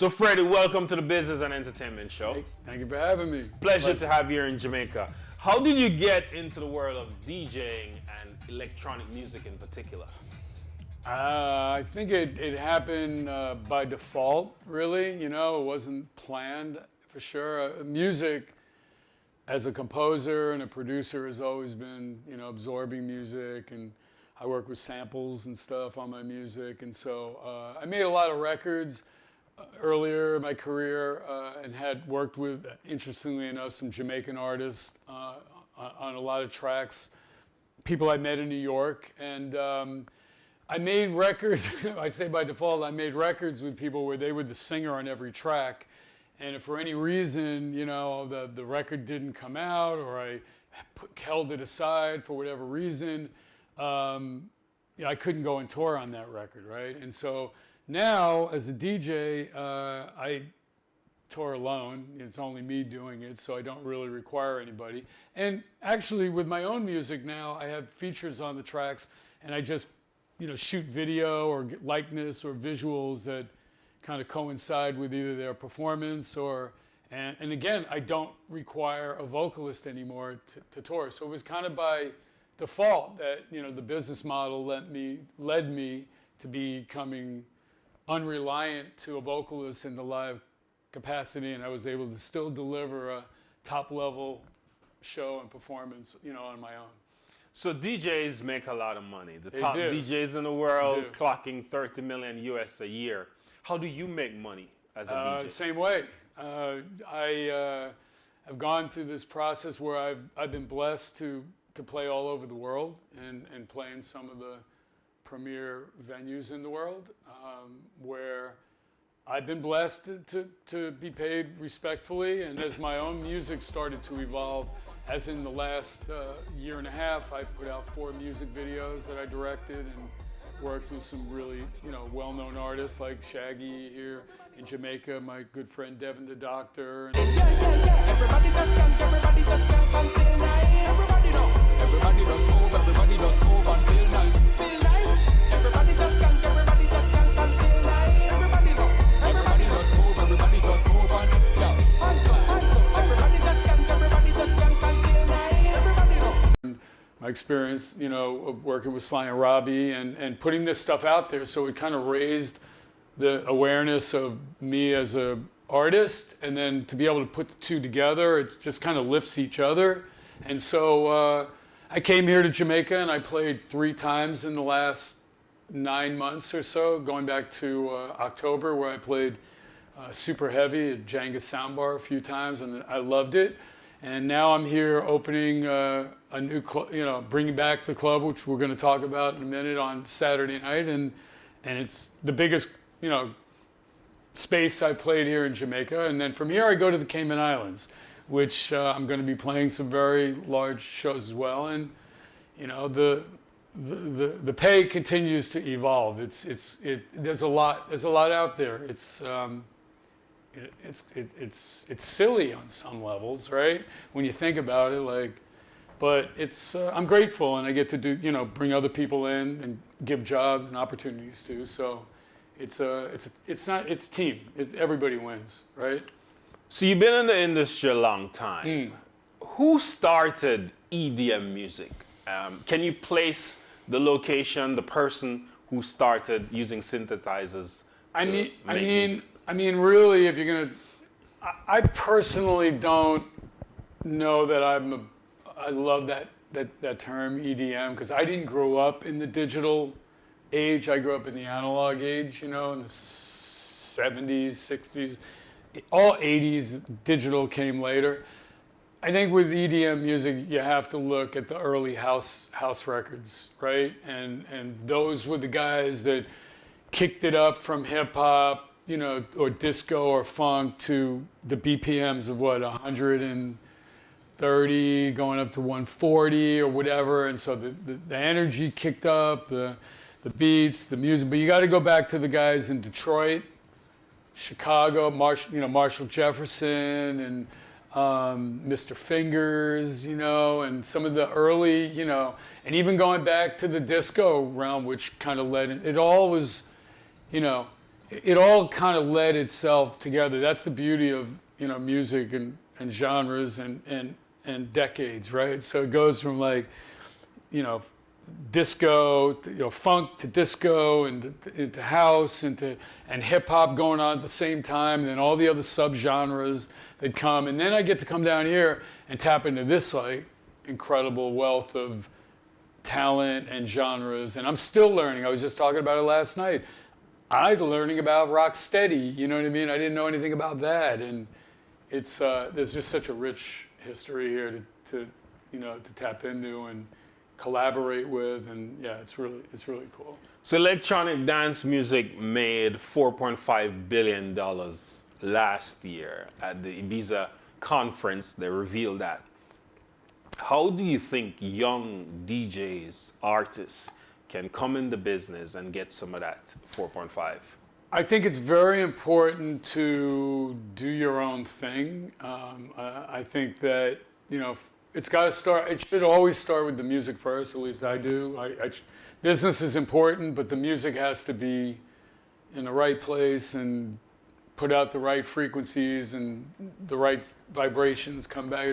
So Freddie, welcome to the Business and Entertainment Show. Thank you for having me. Pleasure to have you here in Jamaica. How did you get into the world of DJing and electronic music in particular? I think it happened by default, really. You know, it wasn't planned for sure. Music, as a composer and a producer, has always been, you know, absorbing music, and I work with samples and stuff on my music, and so I made a lot of records earlier in my career and had worked with, interestingly enough, some Jamaican artists on a lot of tracks, people I met in New York, and I made records. I say by default, I made records with people where they were the singer on every track, and if for any reason, you know, the record didn't come out, or I held it aside for whatever reason, you know, I couldn't go and tour on that record, right? And so now, as a DJ, I tour alone. It's only me doing it, so I don't really require anybody. And actually, with my own music now, I have features on the tracks, and I just, you know, shoot video or likeness or visuals that kind of coincide with either their performance or, and again, I don't require a vocalist anymore to tour. So it was kind of by default that, you know, the business model led me to becoming unreliant to a vocalist in the live capacity, and I was able to still deliver a top-level show and performance, you know, on my own. So DJs make a lot of money. The They top do. DJs in the world clocking 30 million US a year. How do you make money as a DJ? Same way. I have gone through this process where I've been blessed to play all over the world and play in some of the premier venues in the world, where I've been blessed to be paid respectfully. And as my own music started to evolve, as in the last year and a half, I put out 4 music videos that I directed and worked with some really, you know, well-known artists like Shaggy here in Jamaica, my good friend Devin the Doctor. And Everybody just can't, everybody just can't until night. Everybody know. Everybody just move until night. Feel nice. Everybody just can't, everybody just can't until night. Everybody know. Everybody just move on, yeah. Everybody just can't, everybody just can't until night. Everybody know. my experience, you know, of working with Sly and Robbie and putting this stuff out there, so it kind of raised the awareness of me as a artist, and then to be able to put the two together, it just kind of lifts each other. And so I came here to Jamaica and I played 3 times in the last 9 months or so, going back to October, where I played super heavy at Jenga Soundbar a few times, and I loved it. And now I'm here opening a new club, you know, bringing back the club, which we're going to talk about in a minute, on Saturday night, and it's the biggest, you know, space I played here in Jamaica. And then from here I go to the Cayman Islands, which I'm going to be playing some very large shows as well. And you know, the pay continues to evolve. There's a lot out there. It's silly on some levels, right? When you think about it, like, but it's I'm grateful, and I get to do, you know, bring other people in and give jobs and opportunities too. So it's team. Everybody wins, right? So you've been in the industry a long time. Who started EDM music? Can you place the location, the person who started using synthesizers? I mean, really, if you're gonna, I personally don't know that I love that term EDM, because I didn't grow up in the digital age. I grew up in the analog age, you know, in the 70s, 60s, all 80s. Digital came later. I think with EDM music, you have to look at the early house records, right? And those were the guys that kicked it up from hip hop, you know, or disco or funk to the BPMs of what, 130 going up to 140 or whatever. And so the energy kicked up, the beats, the music. But you got to go back to the guys in Detroit, Chicago, Marshall Jefferson, and Mr. Fingers, you know, and some of the early, you know, and even going back to the disco realm, which kind of led it all was, you know, it all kind of led itself together. That's the beauty of, you know, music and genres and decades, right? So it goes from like, you know, disco, to, you know, funk to disco and into house and hip hop going on at the same time, and then all the other subgenres that come. And then I get to come down here and tap into this like incredible wealth of talent and genres. And I'm still learning. I was just talking about it last night. I'm learning about rock steady, you know what I mean? I didn't know anything about that. And it's there's just such a rich history here to you know, to tap into and collaborate with, and yeah, it's really cool. So electronic dance music made $4.5 billion last year at the Ibiza conference. They revealed that. How do you think young DJs, artists, can come in the business and get some of that 4.5? I think it's very important to do your own thing. I think that, you know, it's got to start, it should always start with the music first, at least I do. Business is important, but the music has to be in the right place and put out the right frequencies and the right vibrations come back.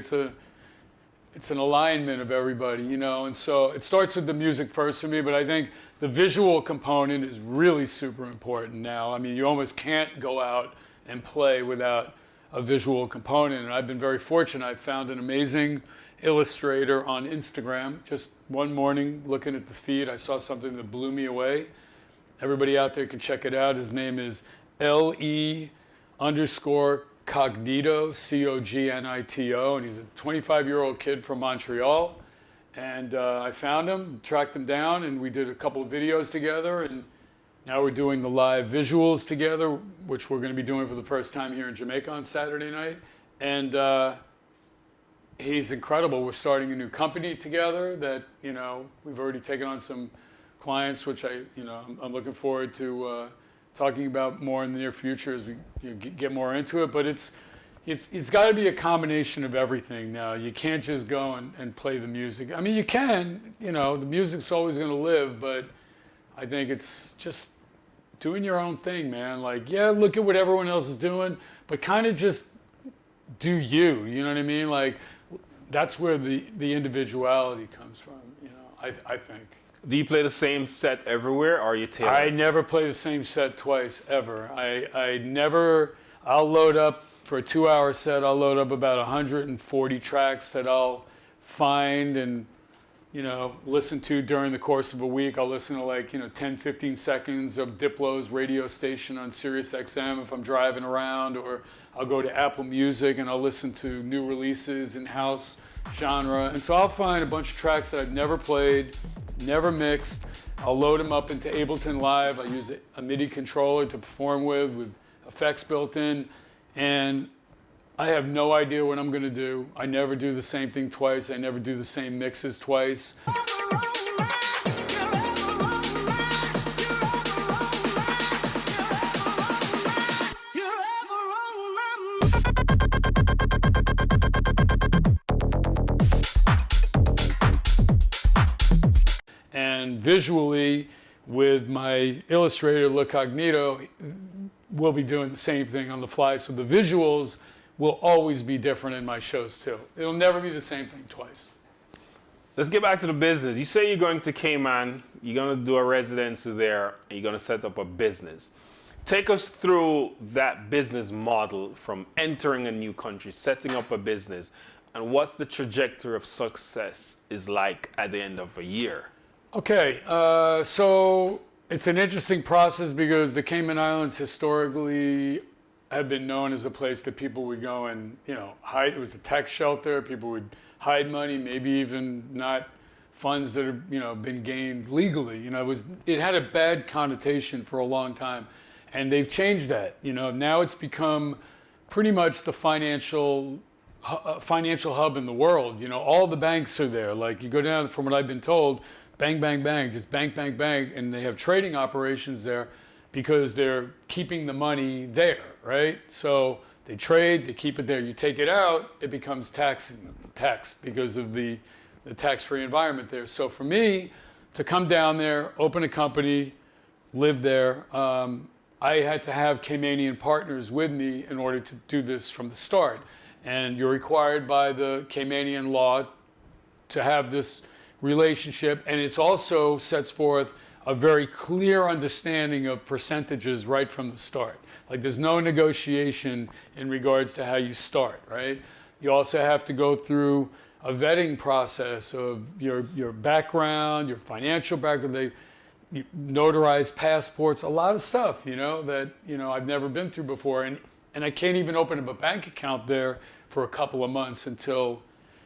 It's an alignment of everybody, you know, and so it starts with the music first for me, but I think the visual component is really super important now. I mean, you almost can't go out and play without a visual component, and I've been very fortunate. I found an amazing illustrator on Instagram. Just one morning, looking at the feed, I saw something that blew me away. Everybody out there can check it out. His name is LE_Cognito, COGNITO, and he's a 25-year-old kid from Montreal. And I found him, tracked him down, and we did a couple of videos together. And now we're doing the live visuals together, which we're going to be doing for the first time here in Jamaica on Saturday night. And he's incredible. We're starting a new company together that, you know, we've already taken on some clients, which I'm looking forward to talking about more in the near future as we get more into it. But it's got to be a combination of everything now. You can't just go and play the music. I mean, you can, you know, the music's always going to live, but I think it's just doing your own thing, man. Like, yeah, look at what everyone else is doing, but kind of just do you know what I mean? Like, that's where the individuality comes from, you know, I think. Do you play the same set everywhere, or are you tailored? I never play the same set twice, ever. I'll load up, for a 2-hour set, I'll load up about 140 tracks that I'll find and, you know, listen to during the course of a week. I'll listen to like, you know, 10, 15 seconds of Diplo's radio station on Sirius XM if I'm driving around, or I'll go to Apple Music and I'll listen to new releases in house genre. And so I'll find a bunch of tracks that I've never played, never mixed. I'll load them up into Ableton Live. I use a MIDI controller to perform with effects built in. And I have no idea what I'm gonna do. I never do the same thing twice. I never do the same mixes twice. And visually, with my illustrator, Le Cognito, we'll be doing the same thing on the fly. So the visuals will always be different in my shows too. It'll never be the same thing twice. Let's get back to the business. You say you're going to Cayman, you're going to do a residency there, and you're going to set up a business. Take us through that business model from entering a new country, setting up a business, and what's the trajectory of success is like at the end of a year. Okay, so it's an interesting process because the Cayman Islands historically have been known as a place that people would go and, you know, hide. It was a tax shelter. People would hide money, maybe even not funds that have, you know, been gained legally. You know, it had a bad connotation for a long time, and they've changed that. You know, now it's become pretty much the financial hub in the world. You know, all the banks are there. Like, you go down, from what I've been told, bang, bang, bang, just bank, bank, bang, and they have trading operations there because they're keeping the money there, right? So they trade, they keep it there. You take it out, it becomes taxed because of the tax-free environment there. So for me to come down there, open a company, live there, I had to have Caymanian partners with me in order to do this from the start. And you're required by the Caymanian law to have this relationship, and it also sets forth a very clear understanding of percentages right from the start. Like there's no negotiation in regards to how you start, right? You also have to go through a vetting process of your background, your financial background. They notarize passports, a lot of stuff, that, I've never been through before. And I can't even open up a bank account there for a couple of months until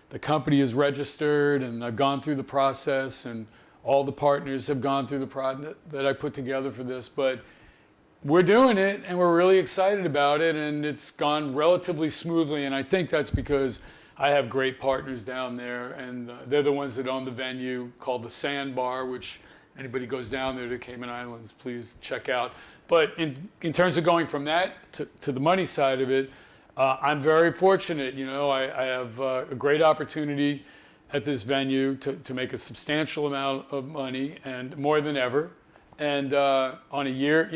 the company is registered and I've gone through the process and all the partners have gone through the process that I put together for this. But we're doing it and we're really excited about it, and it's gone relatively smoothly. And I think that's because I have great partners down there, and they're the ones that own the venue called the Sandbar, which anybody goes down there to Cayman Islands, please check out. But in terms of going from that to the money side of it, I'm very fortunate. I have a great opportunity at this venue to make a substantial amount of money, and more than ever. And on a year,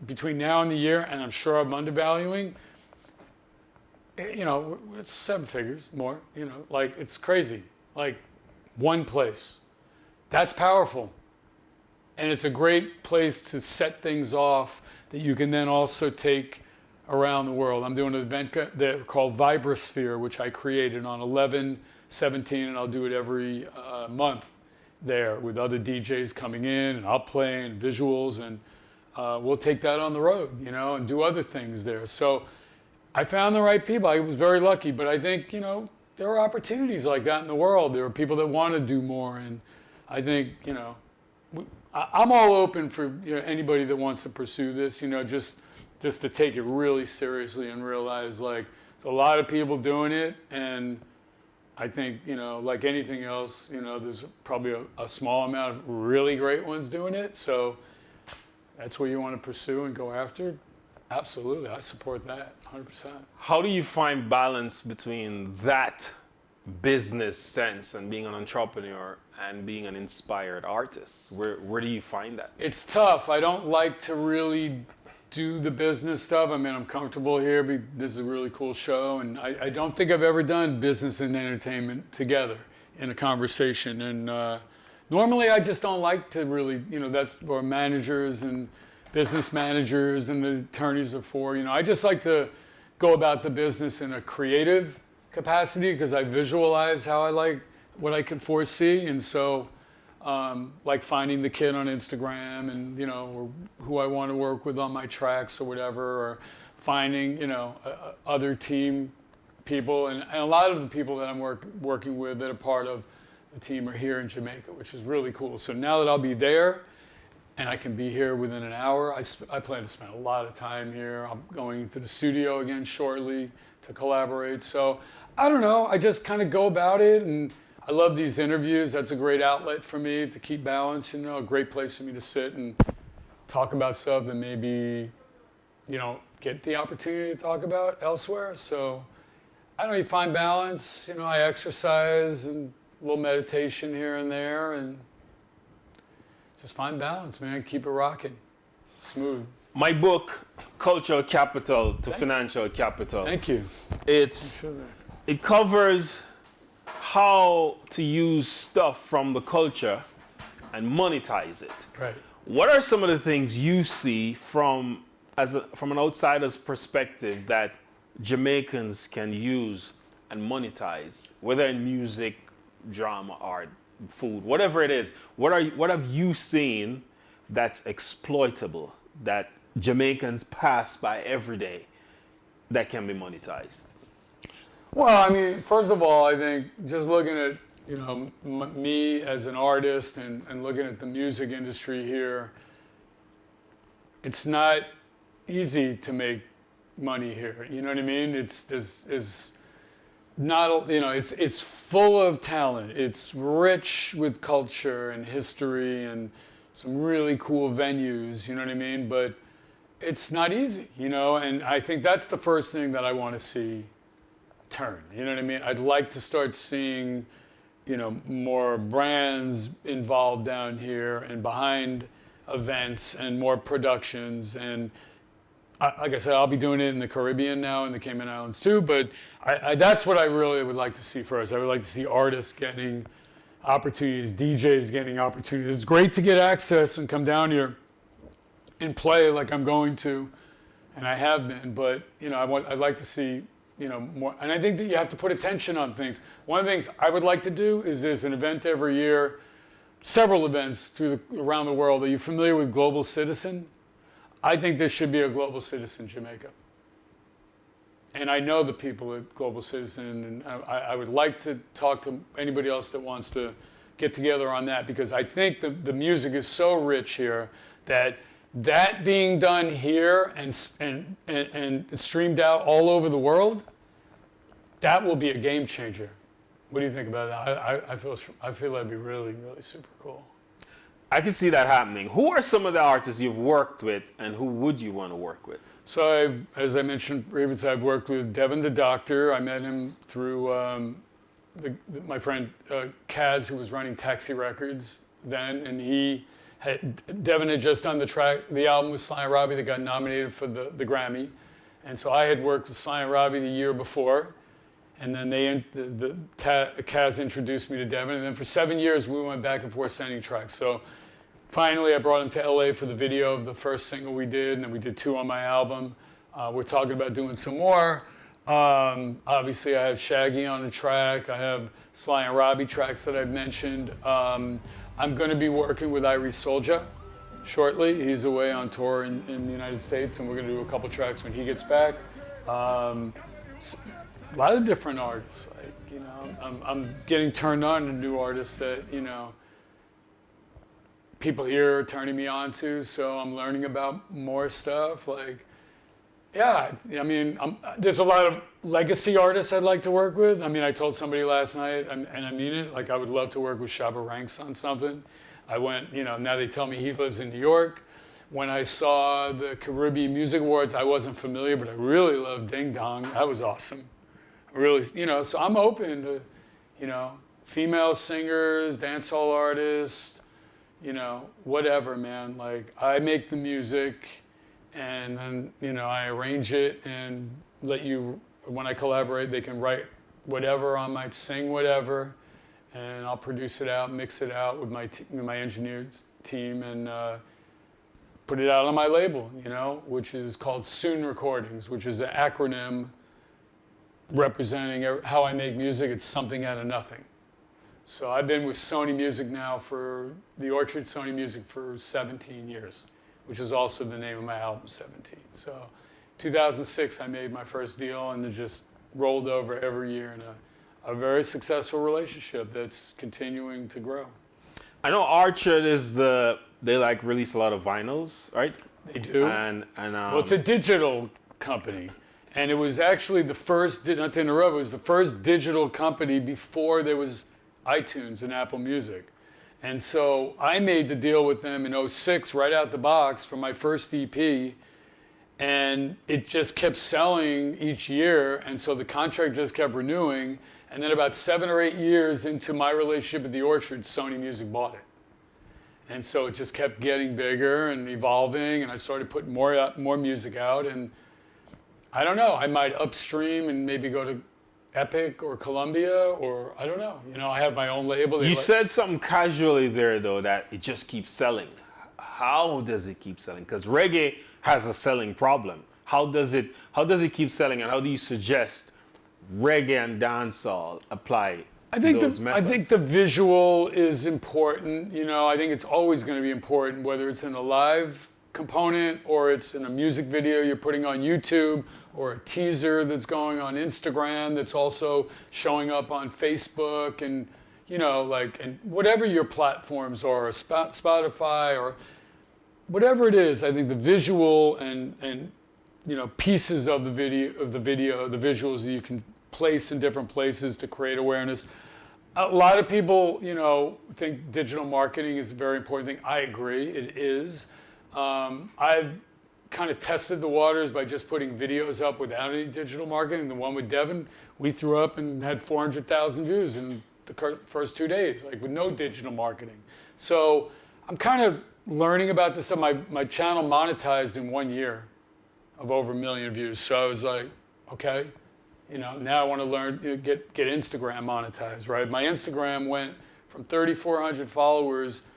between now and the year, and I'm sure I'm undervaluing, it's 7 figures more, like it's crazy. Like one place. That's powerful. And it's a great place to set things off that you can then also take around the world. I'm doing an event called Vibrasphere, which I created on 11/17, and I'll do it every month there with other DJs coming in, and I'll play and visuals, and we'll take that on the road, and do other things there. So I found the right people. I was very lucky, but I think, there are opportunities like that in the world. There are people that want to do more, and I think, I'm all open for anybody that wants to pursue this, just to take it really seriously and realize, like, there's a lot of people doing it, and I think, like anything else, there's probably a small amount of really great ones doing it. So that's what you want to pursue and go after. Absolutely, I support that 100%. How do you find balance between that business sense and being an entrepreneur and being an inspired artist? Where do you find that? It's tough. I don't like to really do the business stuff. I mean, I'm comfortable here. This is a really cool show, and I don't think I've ever done business and entertainment together in a conversation. And normally, I just don't like to really, that's where managers and business managers and the attorneys are for. I just like to go about the business in a creative capacity because I visualize how I like what I can foresee. And so, like finding the kid on Instagram and, or who I want to work with on my tracks or whatever, or finding, other team people. And a lot of the people that I'm working with that are part of the team are here in Jamaica, which is really cool. So now that I'll be there, and I can be here within an hour, I plan to spend a lot of time here. I'm going into the studio again shortly to collaborate. So I don't know, I just kind of go about it, and I love these interviews. That's a great outlet for me to keep balance, a great place for me to sit and talk about stuff that maybe you don't get the opportunity to talk about elsewhere. So I don't know, you find balance, I exercise and a little meditation here and there, and just find balance, man. Keep it rocking. Smooth. My book, Cultural Capital to Financial Capital. Thank you. It covers how to use stuff from the culture and monetize it. Right. What are some of the things you see from an outsider's perspective that Jamaicans can use and monetize, whether in music, drama, art, food, whatever it is? What have you seen that's exploitable, that Jamaicans pass by every day, that can be monetized? Well, I mean, first of all, I think just looking at me as an artist and looking at the music industry here, it's not easy to make money here. You know what I mean? It's not, it's full of talent. It's rich with culture and history and some really cool venues, you know what I mean? But it's not easy, and I think that's the first thing that I want to see turn, you know what I mean? I'd like to start seeing, more brands involved down here and behind events and more productions. And like I said, I'll be doing it in the Caribbean now, in the Cayman Islands too. But that's what I really would like to see first. I would like to see artists getting opportunities, DJs getting opportunities. It's great to get access and come down here and play like I'm going to, and I have been. But I'd like to see more. And I think that you have to put attention on things. One of the things I would like to do is there's an event every year, several events around the world. Are you familiar with Global Citizen? I think there should be a Global Citizen Jamaica. And I know the people at Global Citizen, and I would like to talk to anybody else that wants to get together on that, because I think the music is so rich here that being done here and streamed out all over the world, that will be a game changer. What do you think about that? I feel that'd be really, really super cool. I can see that happening. Who are some of the artists you've worked with, and who would you want to work with? So as I mentioned previously, I've worked with Devin the Doctor. I met him through my friend Kaz, who was running Taxi Records then, and Devin had just done the album with Sly and Robbie that got nominated for the Grammy, and so I had worked with Sly and Robbie the year before, and then Kaz introduced me to Devin, and then for 7 years we went back and forth sending tracks. So finally, I brought him to LA for the video of the first single we did, and then we did 2 on my album. We're talking about doing some more. Obviously, I have Shaggy on the track. I have Sly and Robbie tracks that I've mentioned. I'm going to be working with Irie Soldier shortly. He's away on tour in the United States, and we're going to do a couple tracks when he gets back. A lot of different artists. I'm getting turned on to new artists that people here are turning me on to, so I'm learning about more stuff. There's a lot of legacy artists I'd like to work with. I told somebody last night, and I mean it, I would love to work with Shabba Ranks on something. I went, now they tell me he lives in New York. When I saw the Caribbean Music Awards, I wasn't familiar, but I really loved Ding Dong. That was awesome. Really, so I'm open to, female singers, dancehall artists, whatever, man. I make the music, and then, I arrange it and when I collaborate, they can write whatever I might sing, whatever, and I'll produce it out, mix it out with my engineers team, and put it out on my label, which is called Soon Recordings, which is an acronym representing how I make music. It's something out of nothing. So I've been with Sony Music now for the Orchard Sony Music for 17 years, which is also the name of my album, 17. So 2006, I made my first deal, and it just rolled over every year in a very successful relationship that's continuing to grow. I know Orchard they release a lot of vinyls, right? They do. Well, it's a digital company. And it was actually the first, not to interrupt, it was the first digital company before there was iTunes and Apple Music. And so I made the deal with them in 2006, right out the box, for my first EP. And it just kept selling each year. And so the contract just kept renewing. And then about 7 or 8 years into my relationship with the Orchard, Sony Music bought it. And so it just kept getting bigger and evolving. And I started putting more music out. And I don't know, I might upstream and maybe go to Epic or Columbia, or I don't know. I have my own label. You said something casually there, though, that it just keeps selling. How does it keep selling? Because reggae has a selling problem. How does it keep selling, and how do you suggest reggae and dancehall apply those methods? I think the visual is important. I think it's always going to be important, whether it's in a live component or it's in a music video you're putting on YouTube, or a teaser that's going on Instagram that's also showing up on Facebook, and and whatever your platforms are, or Spotify, or whatever it is. I think the visual and pieces of the video, the visuals that you can place in different places to create awareness. A lot of people, think digital marketing is a very important thing. I agree, it is. I've kind of tested the waters by just putting videos up without any digital marketing. The one with Devin, we threw up and had 400,000 views in the first 2 days, with no digital marketing. So I'm kind of, learning about this stuff. My channel monetized in 1 year of over 1 million views. So I was like, okay, now I want to learn, get Instagram monetized, right? My Instagram went from 3,400 followers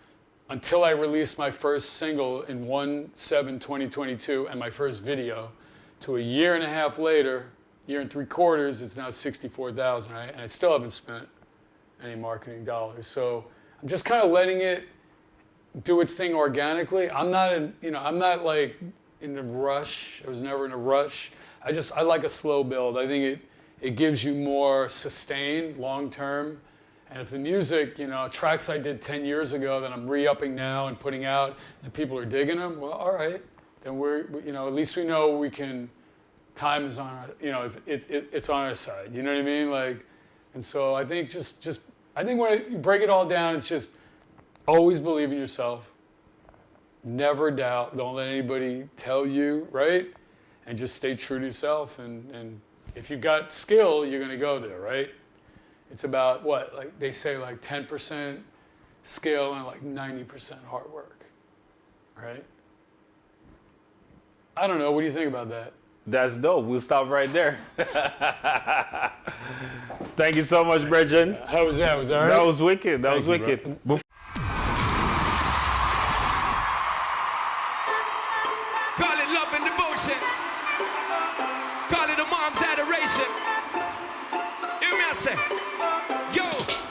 until I released my first single in 1/7/2022 and my first video, to a year and a half later, year and 3/4, it's now 64,000, right? And I still haven't spent any marketing dollars. So I'm just kind of letting it do its thing organically. I'm not like in a rush. I was never in a rush. I like a slow build. I think it gives you more sustain long term. And if the music, tracks I did 10 years ago that I'm re-upping now and putting out, and people are digging them, well, all right. Then at least we know we can, time is on our, it's on our side. You know what I mean? Like, and so I think I think when you break it all down, it's just always believe in yourself. Never doubt. Don't let anybody tell you, right? And just stay true to yourself. And if you've got skill, you're going to go there, right? It's about what? Like they say, like 10% skill and like 90% hard work, right? I don't know. What do you think about that? That's dope. We'll stop right there. Thank you so much, Bridget. How was that? Was that all right? That was wicked. That was wicked. Call it love and devotion. Call it a mom's adoration. Hear me, I say. Yo,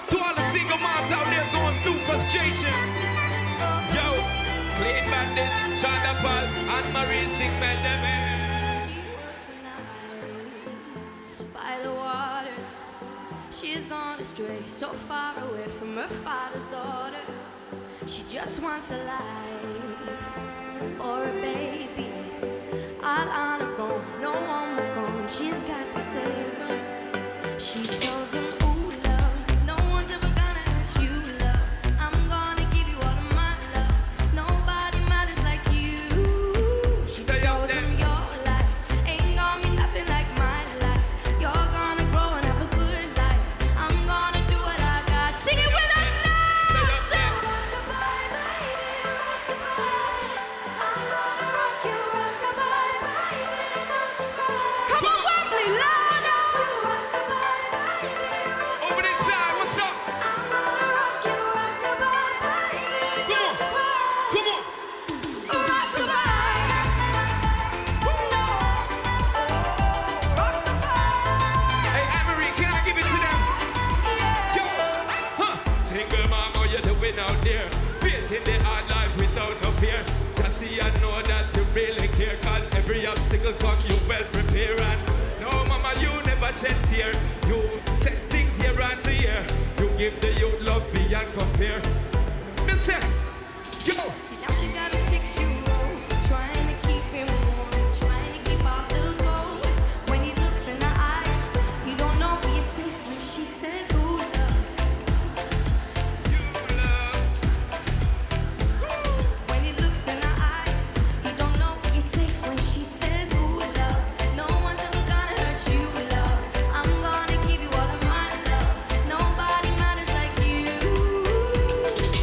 to all the single moms out there going through frustration. Yo, Clean Bandits, Shonda Paul, and Marie sing Benjamin. She works the nights by the water. She's gone astray, so far away from her father's daughter. She just wants a life for a baby. All on her own, no one will come. She's got to save him. She tells him, ooh, love, no one's ever gonna hurt you, love. I'm gonna give you all of my love. Nobody matters like you. She tells him your life ain't gonna be nothing like my life. You're gonna grow and have a good life. I'm gonna do what I got. Sing it with us now. So rock-a-bye, baby, rock-a-bye. I'm gonna rock you, rock-a-bye, baby, don't you cry. Come on, Wesley, louder. Rock-a-bye, baby, rock-a-bye. Over this side, what's up? I'm gonna rock you, rock-a-bye, baby, don't you cry. Come on. Rock-a-bye. No. Rock-a-bye. Hey, Amory, can I give it to them? Yo, Single mom, how you doing out there? Facing the hard life without no fear. Just see and know that you really care. Cause every obstacle come, you well prepare. And no, mama, you never shed tear. You set things year after year. You give the youth love beyond compare. Me say, yo. See, now she got a 6-year-old, trying to keep him warm, trying to keep out the cold. When he looks in her eyes, you don't know he's safe when she says, ooh, love. When he looks in her eyes, you don't know he's safe when she says, ooh, love. No one's ever gonna hurt you, love. I'm gonna give you all of my love. Nobody matters like you.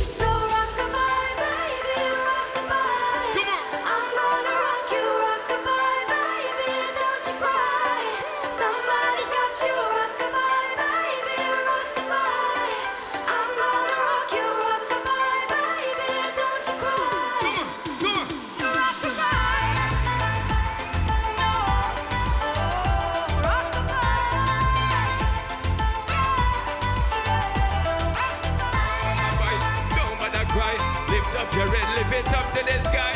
So rock-a-bye, baby, rock-a-bye. Come on. I'm gonna rock you, rock-a-bye, baby, don't you cry. Somebody's got you, rock-a-bye, baby, rock-a-bye. I'm gonna rock you, rock-a-bye, baby, don't you cry. Come on. Rock-a-bye. No. Rockabye, don't bother cry. Lift up your head, lift it up to the sky.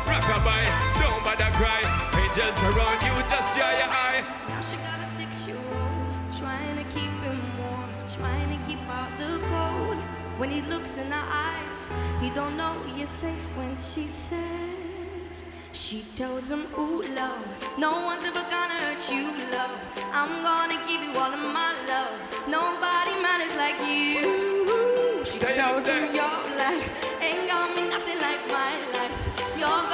Rockabye, don't bother cry. Angels around you, just dry your eye. Now she got a 6-year-old, trying to keep him warm, trying to keep out the cold. When he looks in her eyes, he don't know you're safe when she says. She tells him, ooh, love, no one's ever gonna hurt you, love. I'm gonna give you all of my love. Nobody matters like you. She Stay tells out there. him your life ain't gonna be nothing like my life. You're